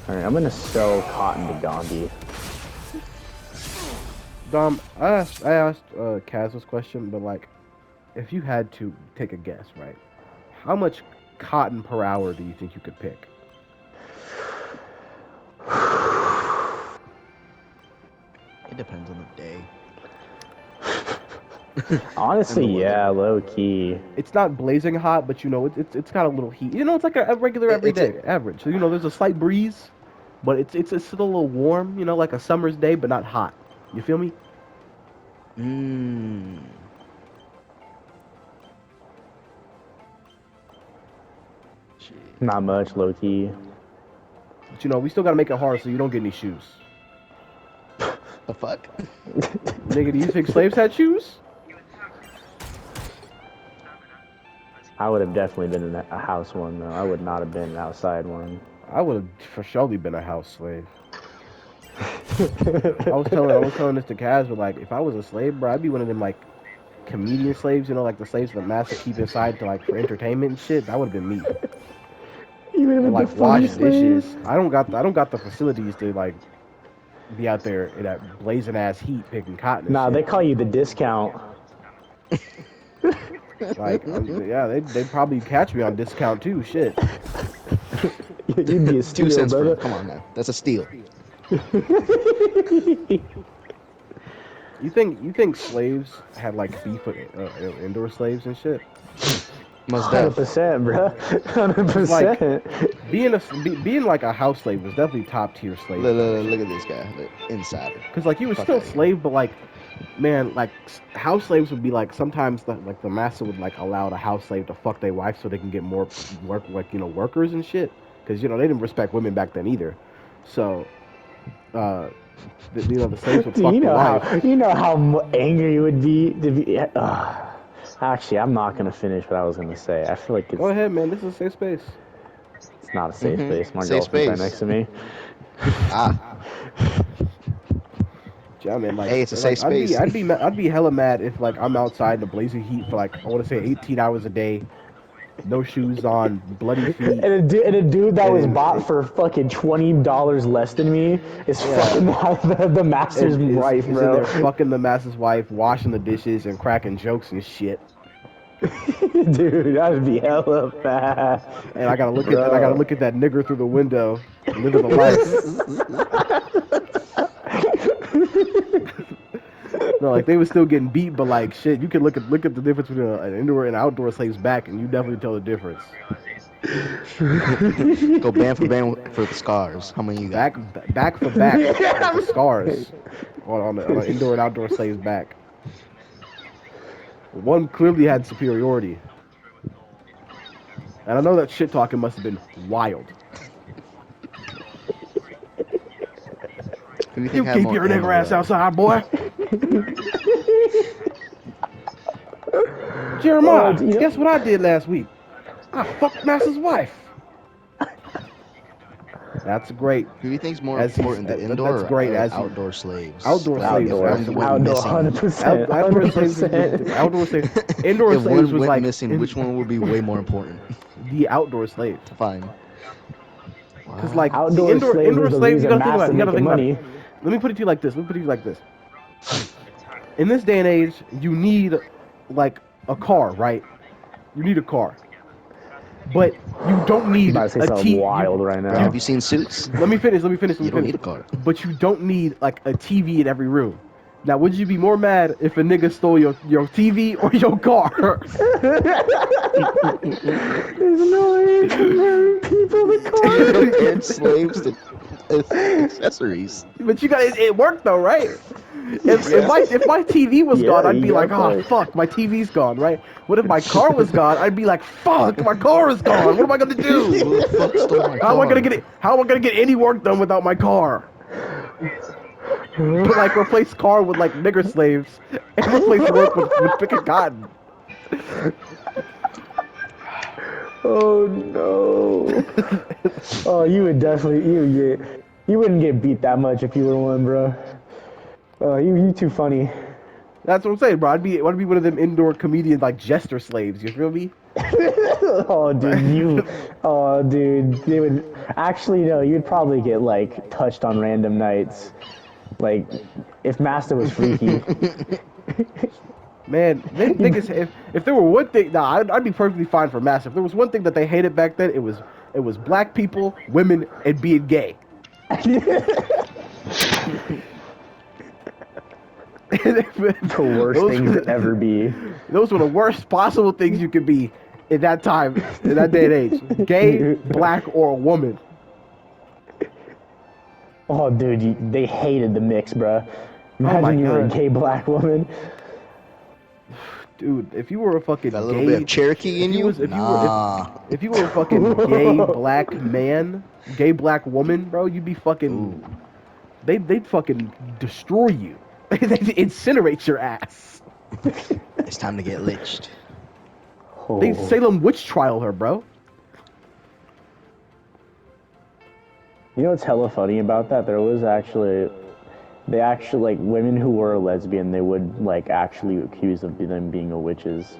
Alright, I'm gonna sell cotton to Gandhi. Dom, I asked Kaz this question, but like, if you had to take a guess, right? How much cotton per hour do you think you could pick? It depends on the day. Honestly, And the weather. yeah, low key. It's not blazing hot, but you know it's got a little heat. You know, it's like a regular everyday average. So you know, there's a slight breeze, but it's still a little warm. You know, like a summer's day, but not hot. You feel me? Mmm. Not much, low key. But you know, we still gotta make it hard so you don't get any shoes. The fuck? Nigga, do you think slaves had shoes? I would have definitely been in a house one though. I would not have been an outside one. I would have for surely been a house slave. I was telling this to Kaz, but like, if I was a slave, bro, I'd be one of them like comedian slaves, you know, like the slaves the master keep inside to like for entertainment and shit. That would have been me. You would have And, been like the wash funny slave. dishes. I don't got the facilities to like be out there in that blazing ass heat picking cotton. And Nah, shit. they call you the discount. Like, yeah, they'd probably catch me on discount too. Shit. You'd be a steal, 2 cents brother. for come on now. That's a steal. You think slaves had like beef with indoor slaves and shit? Most def. 100%, bro. 100%. Being like a house slave was definitely top tier slave. Look at this guy. Look, insider. Because like you were Fuck still outta here. slave, but like, man, like house slaves would be like sometimes the master would like allow the house slave to fuck their wife so they can get more work, like, you know, workers and shit. Because you know they didn't respect women back then either. So, you know, the slaves would fuck the wife. You know how angry you would be to be. Actually, I'm not gonna finish what I was gonna say. I feel like Go ahead, man. This is a safe space. it's not a safe space. My Safe girlfriend's right space. next to me. Ah. Yeah, man. Like, Hey, it's a safe like, space. I'd be hella mad if like I'm outside in the blazing heat for like I want to say 18 hours a day, no shoes on, bloody feet. And a dude that was And- bought for fucking $20 less than me is fucking the master's wife, is in bro. there fucking the master's wife, washing the dishes and cracking jokes and shit. Dude, that'd be hella fast. And I gotta look at that nigger through the window, living the life. No, like they was still getting beat, but like shit, you can look at the difference between an indoor and outdoor slave's back, and you definitely tell the difference. Go band for the scars. How many you got? Back for back, with the scars on the indoor and outdoor slave's back. One clearly had superiority. And I know that shit talking must have been wild. Who do you You think had keep more your nigger ammo, ass though? outside, boy. Jeremiah, guess what I did last week? I fucked Master's wife. That's great. Who do you think's more As he's- important, the that's indoor great, or as he- outdoor slaves? Outdoor Like, slaves, if one absolutely. went Outdoor, missing, 100%. Outdoor slaves, 100%. outdoor slaves, indoor if slaves one was went like missing, which one would be way more important? the outdoor slave. Fine. Because like Outdoor the slave indoor is the slave, you reason gotta think about it. You gotta making think about money. it. Let me put it to you like this. In this day and age, you need like a car, right? You need a car, but you don't need I'm about to say a something TV. wild right Bro, now. have you seen Suits? Let me finish. You don't need a car. But you don't need like a TV in every room. Now, would you be more mad if a nigga stole your TV or your car? There's no way comparing people to cars. Compared slaves to accessories. But you got it worked though, right? If my TV was Yeah, gone, I'd you be got like, oh point. fuck, my TV's gone, right? What if my car was gone? I'd be like, fuck, my car is gone. What am I gonna do? Who the fuck stole my How am I car? gonna get it? How am I gonna get any work done without my car? But like replace car with like nigger slaves and replace work with picking cotton. Oh no. Oh, you wouldn't get beat that much if you were one, bro. Oh, you too funny. That's what I'm saying, bro. I'd be one of them indoor comedian like jester slaves. You feel me? Oh, dude, oh, dude, they would actually no. You'd probably get like touched on random nights. Like, if Master was freaky, Man, they think it's if there were one thing, nah, I'd be perfectly fine for mass. If there was one thing that they hated back then, it was black people, women, and being gay. the worst things to ever be. Those were the worst possible things you could be in that time, in that day and age. Gay, black, or a woman. Oh, dude, they hated the mix, bruh. Imagine my you were a God. gay black woman. Dude, if you were a fucking Got a little gay, bit of Cherokee in if you you? was, if you Nah. were, if you were a fucking gay black man, gay black woman, bro, you'd be fucking. Ooh. They'd fucking destroy you. They'd incinerate your ass. It's time to get lynched. Oh. They Salem witch trial her, bro. You know what's hella funny about that? There was actually, like women who were a lesbian, they would like actually accuse of them being a witches.